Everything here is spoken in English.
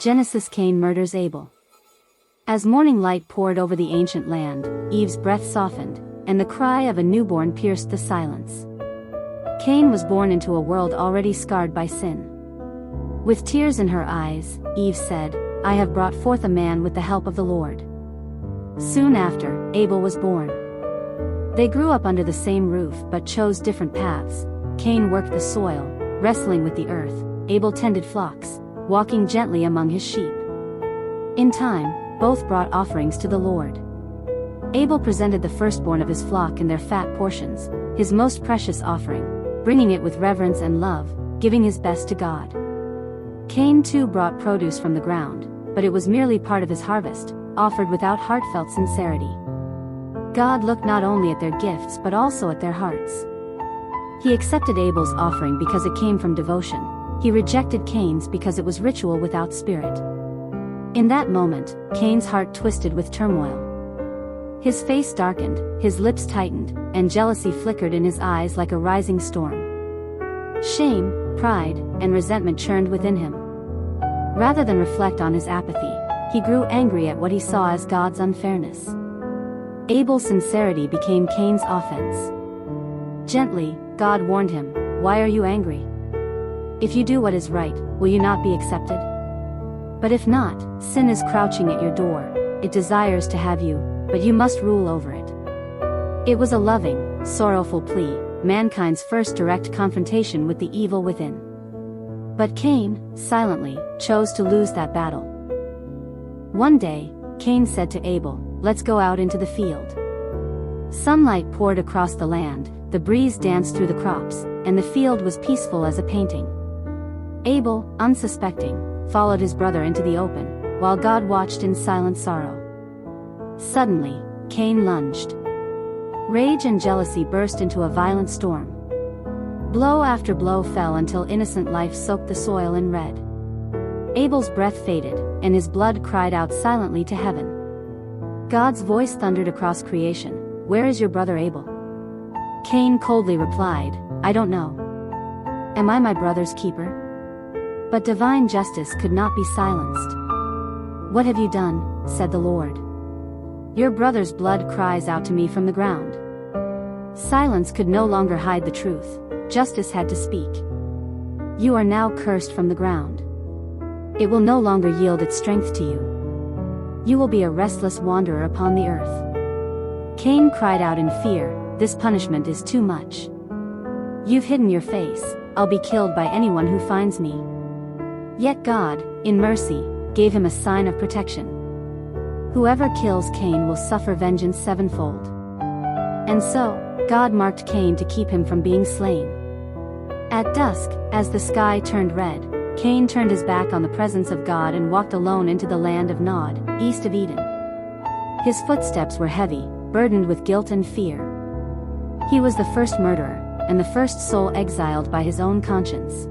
Genesis. Cain murders Abel. As morning light poured over the ancient land, Eve's breath softened, and the cry of a newborn pierced the silence. Cain was born into a world already scarred by sin. With tears in her eyes, Eve said, "I have brought forth a man with the help of the Lord." Soon after, Abel was born. They grew up under the same roof but chose different paths. Cain worked the soil, wrestling with the earth. Abel tended flocks, walking gently among his sheep. In time, both brought offerings to the Lord. Abel presented the firstborn of his flock in their fat portions, his most precious offering, bringing it with reverence and love, giving his best to God. Cain too brought produce from the ground, but it was merely part of his harvest, offered without heartfelt sincerity. God looked not only at their gifts but also at their hearts. He accepted Abel's offering because it came from devotion. He rejected Cain's because it was ritual without spirit. In that moment, Cain's heart twisted with turmoil. His face darkened, his lips tightened, and jealousy flickered in his eyes like a rising storm. Shame, pride, and resentment churned within him. Rather than reflect on his apathy, he grew angry at what he saw as God's unfairness. Abel's sincerity became Cain's offense. Gently, God warned him, "Why are you angry? If you do what is right, will you not be accepted? But if not, sin is crouching at your door. It desires to have you, but you must rule over it." It was a loving, sorrowful plea, mankind's first direct confrontation with the evil within. But Cain, silently, chose to lose that battle. One day, Cain said to Abel, "Let's go out into the field." Sunlight poured across the land, the breeze danced through the crops, and the field was peaceful as a painting. Abel, unsuspecting, followed his brother into the open, while God watched in silent sorrow. Suddenly, Cain lunged. Rage and jealousy burst into a violent storm. Blow after blow fell until innocent life soaked the soil in red. Abel's breath faded, and his blood cried out silently to heaven. God's voice thundered across creation, "Where is your brother Abel?" Cain coldly replied, "I don't know. Am I my brother's keeper?" But divine justice could not be silenced. "What have you done?" said the Lord. "Your brother's blood cries out to me from the ground." Silence could no longer hide the truth. Justice had to speak. "You are now cursed from the ground. It will no longer yield its strength to you. You will be a restless wanderer upon the earth." Cain cried out in fear, "This punishment is too much. You've hidden your face. I'll be killed by anyone who finds me." Yet God, in mercy, gave him a sign of protection. Whoever kills Cain will suffer vengeance sevenfold. And so, God marked Cain to keep him from being slain. At dusk, as the sky turned red, Cain turned his back on the presence of God and walked alone into the land of Nod, east of Eden. His footsteps were heavy, burdened with guilt and fear. He was the first murderer, and the first soul exiled by his own conscience.